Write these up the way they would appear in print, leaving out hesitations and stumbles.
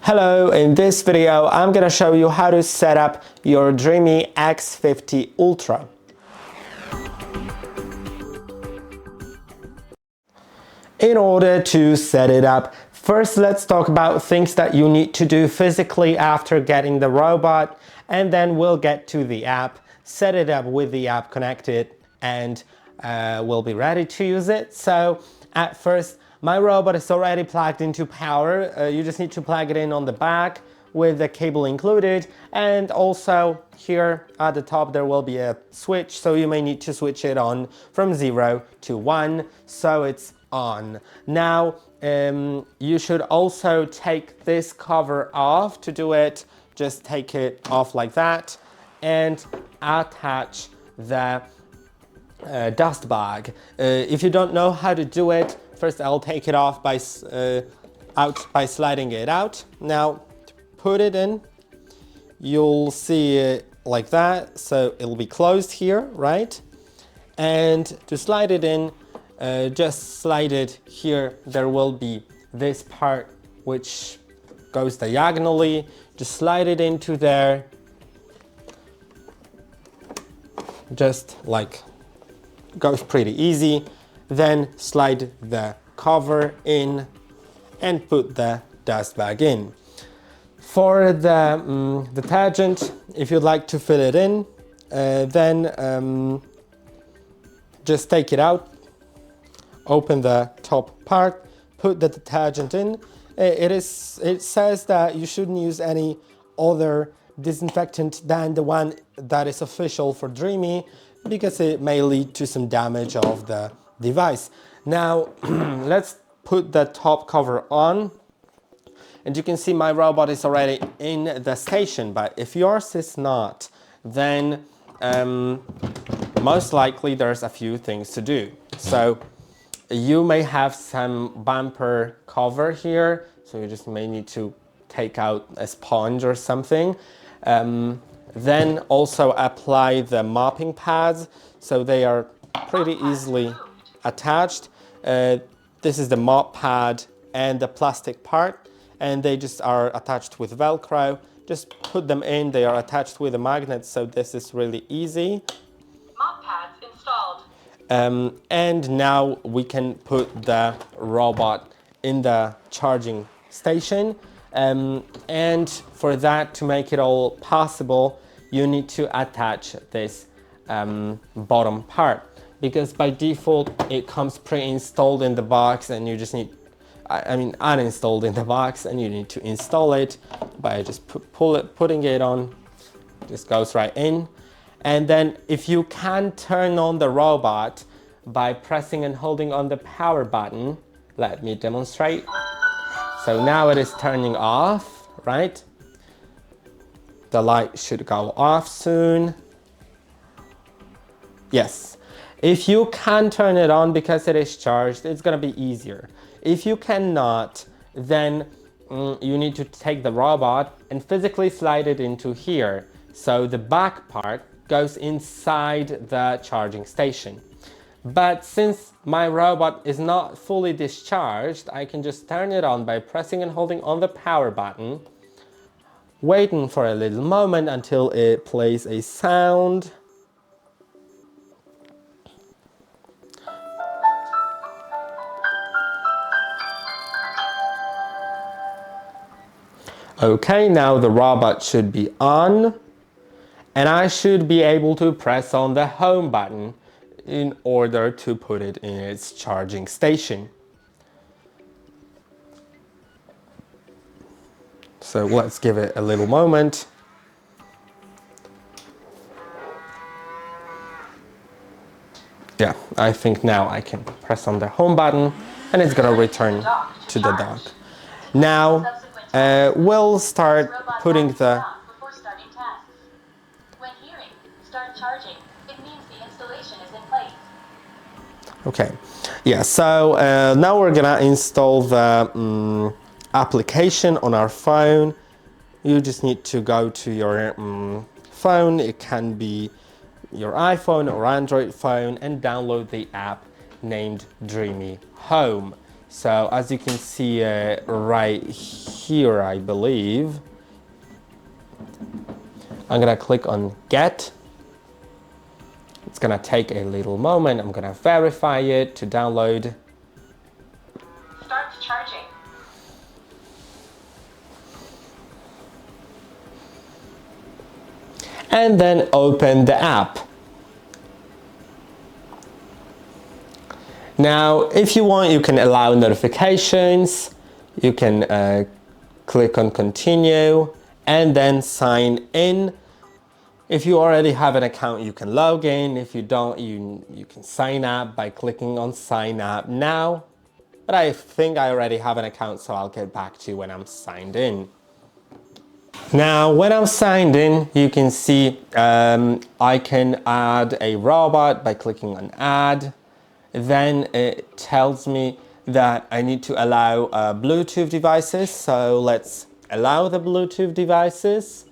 Hello, in this video I'm gonna show you how to set up your Dreamy X50 Ultra. In order to set it up, first let's talk about things that you need to do physically after getting the robot, and then we'll get to the app, set it up with the app connected, and we'll be ready to use it. So at first, my robot is already plugged into power. You just need to plug it in on the back with the cable included, and also here at the top there will be a switch, so you may need to switch it on from 0 to 1 so it's on. Now you should also take this cover off. To do it, just take it off like that and attach the dust bag. If you don't know how to do it, first I'll take it off by sliding it out. Now to put it in, you'll see it like that, so it'll be closed here, right? And to slide it in, just slide it here. There will be this part which goes diagonally. Just slide it into there, just like, goes pretty easy. Then slide the cover in and put the dust bag in. For the detergent, if you'd like to fill it in, then just take it out, open the top part, put the detergent in. It says that you shouldn't use any other disinfectant than the one that is official for Dreamy, because it may lead to some damage of the device. Now let's put the top cover on, and you can see my robot is already in the station, but if yours is not, then most likely there's a few things to do. So you may have some bumper cover here, so you just may need to take out a sponge or something. Then also apply the mopping pads, so they are pretty easily attached. This is the mop pad and the plastic part, and they just are attached with Velcro. Just put them in, they are attached with a magnet, so this is really easy. Mop pads installed. And now we can put the robot in the charging station. And for that, to make it all possible, you need to attach this bottom part, because by default it comes pre-installed in the box, and you just need, uninstalled in the box, and you need to install it by just putting it on. Just goes right in. And then if you can turn on the robot by pressing and holding on the power button, let me demonstrate. So now it is turning off, right? The light should go off soon. Yes. If you can turn it on because it is charged, it's gonna be easier. If you cannot, then you need to take the robot and physically slide it into here. So the back part goes inside the charging station. But since my robot is not fully discharged, I can just turn it on by pressing and holding on the power button, waiting for a little moment until it plays a sound. Okay, now the robot should be on, and I should be able to press on the home button in order to put it in its charging station. So let's give it a little moment. Yeah, I think now I can press on the home button and it's gonna return to the dock. Now we'll start putting the... Before starting tasks. When hearing start charging, it means the installation is in place. Okay, yeah, so now we're gonna install the application on our phone. You just need to go to your phone. It can be your iPhone or Android phone, and download the app named Dreamy Home. So as you can see right here, I believe, I'm gonna click on Get. It's gonna take a little moment. I'm gonna verify it to download. Start charging. And then open the app. Now, if you want, you can allow notifications. You can click on Continue and then sign in. If you already have an account, you can log in. If you don't, you can sign up by clicking on Sign Up Now. But I think I already have an account, so I'll get back to you when I'm signed in. Now, when I'm signed in, you can see I can add a robot by clicking on Add. Then it tells me that I need to allow Bluetooth devices. So let's allow the Bluetooth devices.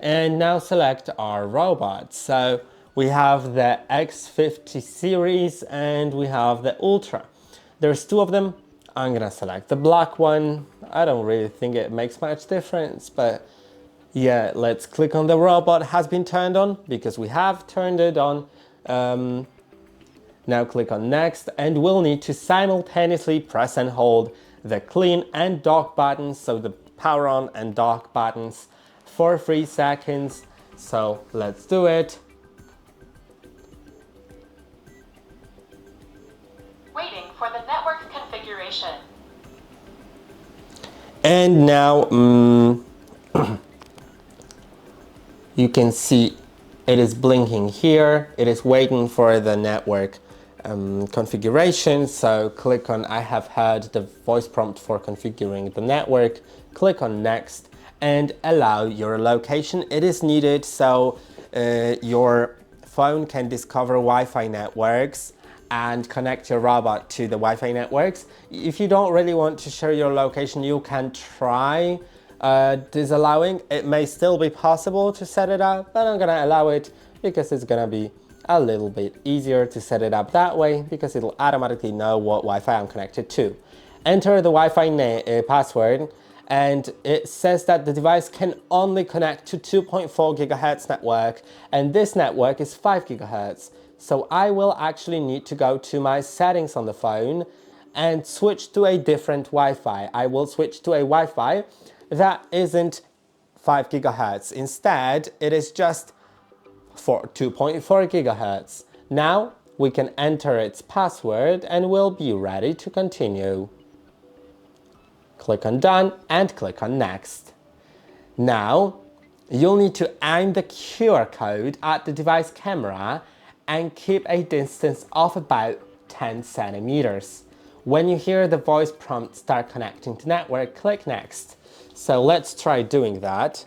And now select our robot. So we have the X50 series and we have the Ultra. There's two of them. I'm gonna select the black one. I don't really think it makes much difference, but yeah, let's click on the robot has been turned on because we have turned it on. Now click on Next and we'll need to simultaneously press and hold the clean and dock buttons, so the power on and dock buttons, for 3 seconds. So let's do it. Waiting for the network configuration. And now you can see it is blinking here. It is waiting for the network configuration. So click on I have heard the voice prompt for configuring the network. Click on Next and allow your location. It is needed so your phone can discover Wi-Fi networks and connect your robot to the Wi-Fi networks. If you don't really want to share your location, you can try disallowing. It may still be possible to set it up, but I'm gonna allow it because it's gonna be a little bit easier to set it up that way because it'll automatically know what Wi-Fi I'm connected to. Enter the Wi-Fi password, and it says that the device can only connect to 2.4 GHz network, and this network is 5 GHz. So I will actually need to go to my settings on the phone and switch to a different Wi-Fi. I will switch to a Wi-Fi that isn't 5 GHz. Instead, it is just for 2.4 GHz. Now we can enter its password and we'll be ready to continue. Click on Done and click on Next. Now you'll need to aim the QR code at the device camera and keep a distance of about 10 centimeters. When you hear the voice prompt start connecting to network, click Next. So let's try doing that.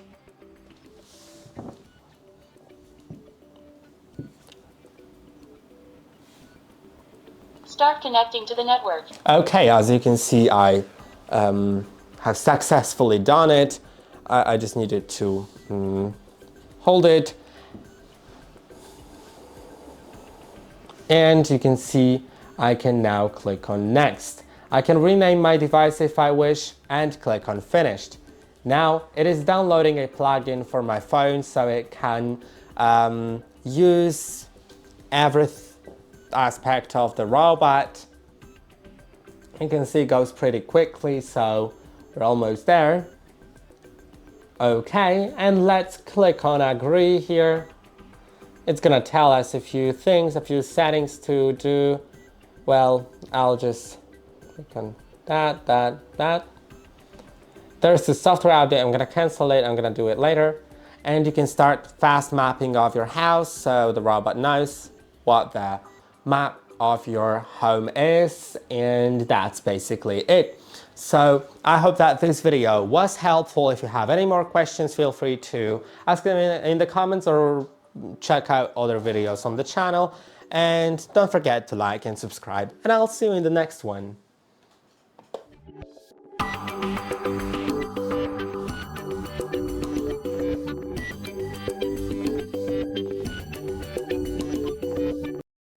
Start connecting to the network. Okay, as you can see, I have successfully done it. I just needed to hold it. And you can see I can now click on Next. I can rename my device if I wish and click on Finished. Now it is downloading a plugin for my phone so it can use every aspect of the robot. You can see it goes pretty quickly, so we're almost there. Okay, and let's click on Agree here. It's gonna tell us a few things, a few settings to do. Well, I'll just click on that. There's the software update. I'm gonna cancel it. I'm gonna do it later. And you can start fast mapping of your house so the robot knows what the map of your home is, and that's basically it. So I hope that this video was helpful. If you have any more questions, feel free to ask them in the comments or check out other videos on the channel. And don't forget to like and subscribe, and I'll see you in the next one.